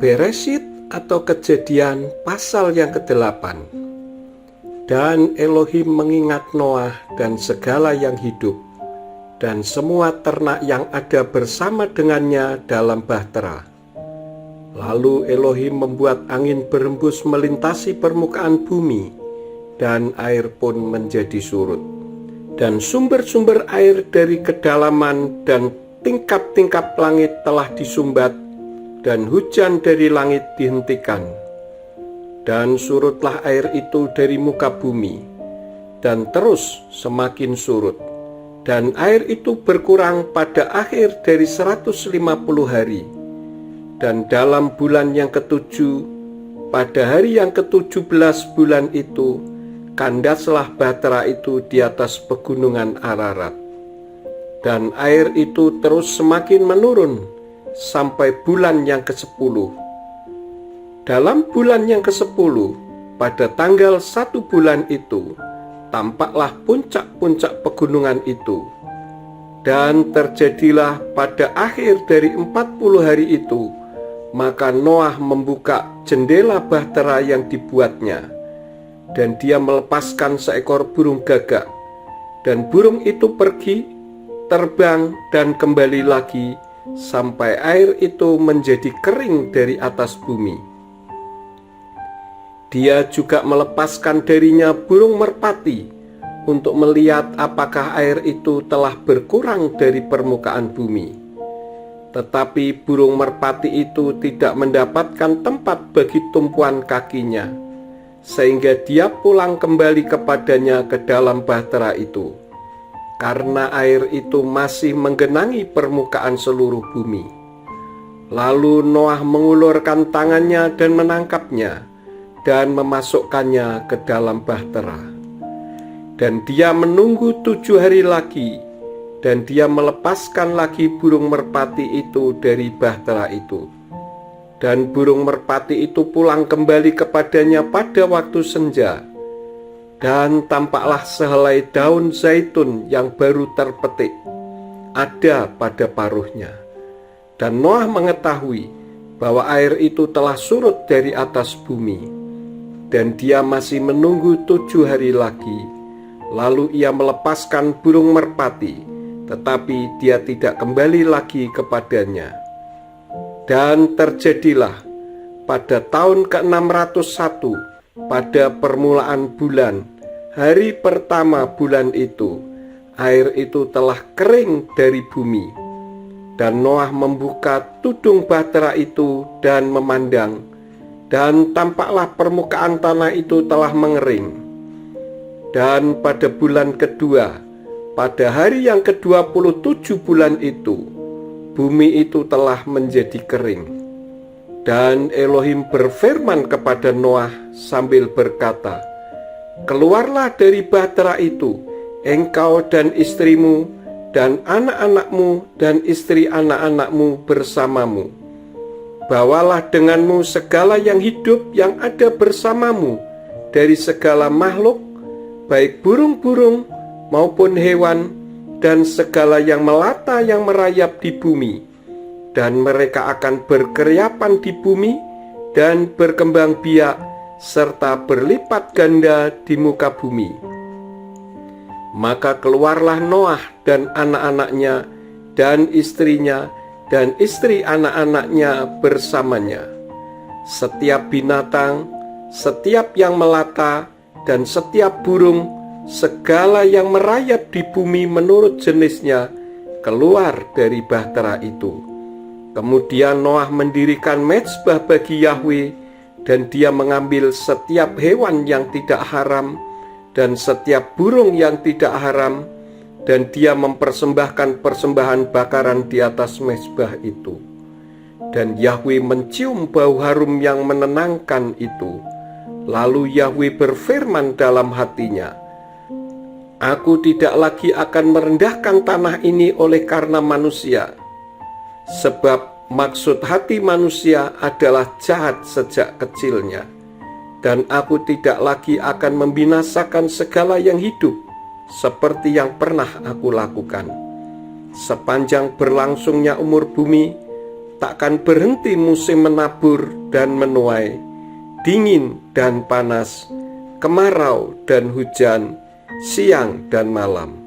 Beresyit atau Kejadian pasal yang ke-8. Dan Elohim mengingat Noah dan segala yang hidup, dan semua ternak yang ada bersama dengannya dalam bahtera. Lalu Elohim membuat angin berembus melintasi permukaan bumi, dan air pun menjadi surut. Dan sumber-sumber air dari kedalaman dan tingkap-tingkap langit telah disumbat, dan hujan dari langit dihentikan. Dan surutlah air itu dari muka bumi, dan terus semakin surut. Dan air itu berkurang pada akhir dari 150 hari. Dan dalam bulan yang ketujuh, pada hari yang ke-17 bulan itu, kandaslah bahtera itu di atas pegunungan Ararat. Dan air itu terus semakin menurun sampai bulan yang ke-10. Dalam bulan yang ke-10, pada tanggal 1 bulan itu, tampaklah puncak-puncak pegunungan itu. Dan terjadilah pada akhir dari 40 hari itu, maka Noah membuka jendela bahtera yang dibuatnya, dan dia melepaskan seekor burung gagak, dan burung itu pergi, terbang, dan kembali lagi, sampai air itu menjadi kering dari atas bumi. Dia juga melepaskan darinya burung merpati untuk melihat apakah air itu telah berkurang dari permukaan bumi. Tetapi burung merpati itu tidak mendapatkan tempat bagi tumpuan kakinya, sehingga dia pulang kembali kepadanya ke dalam bahtera itu, karena air itu masih menggenangi permukaan seluruh bumi. Lalu Noah mengulurkan tangannya dan menangkapnya, dan memasukkannya ke dalam bahtera. Dan dia menunggu 7 hari lagi, dan dia melepaskan lagi burung merpati itu dari bahtera itu. Dan burung merpati itu pulang kembali kepadanya pada waktu senja. Dan tampaklah sehelai daun zaitun yang baru terpetik ada pada paruhnya. Dan Noah mengetahui bahwa air itu telah surut dari atas bumi. Dan dia masih menunggu 7 hari lagi. Lalu ia melepaskan burung merpati, tetapi dia tidak kembali lagi kepadanya. Dan terjadilah pada tahun ke-601, pada permulaan bulan, hari pertama bulan itu, air itu telah kering dari bumi. Dan Noah membuka tudung bahtera itu dan memandang, dan tampaklah permukaan tanah itu telah mengering. Dan pada bulan kedua, pada hari yang ke-27 bulan itu, bumi itu telah menjadi kering. Dan Elohim berfirman kepada Noah sambil berkata, "Keluarlah dari bahtera itu, engkau dan istrimu, dan anak-anakmu dan istri anak-anakmu bersamamu. Bawalah denganmu segala yang hidup yang ada bersamamu dari segala makhluk, baik burung-burung maupun hewan, dan segala yang melata yang merayap di bumi. Dan mereka akan berkeriapan di bumi dan berkembang biak serta berlipat ganda di muka bumi." Maka keluarlah Noah dan anak-anaknya dan istrinya dan istri anak-anaknya bersamanya. Setiap binatang, setiap yang melata, dan setiap burung, segala yang merayap di bumi menurut jenisnya, keluar dari bahtera itu. Kemudian Noah mendirikan mezbah bagi Yahweh, dan dia mengambil setiap hewan yang tidak haram, dan setiap burung yang tidak haram, dan dia mempersembahkan persembahan bakaran di atas mezbah itu. Dan Yahweh mencium bau harum yang menenangkan itu. Lalu Yahweh berfirman dalam hatinya, "Aku tidak lagi akan merendahkan tanah ini oleh karena manusia, sebab maksud hati manusia adalah jahat sejak kecilnya. Dan aku tidak lagi akan membinasakan segala yang hidup, seperti yang pernah aku lakukan. Sepanjang berlangsungnya umur bumi, takkan berhenti musim menabur dan menuai, dingin dan panas, kemarau dan hujan, siang dan malam.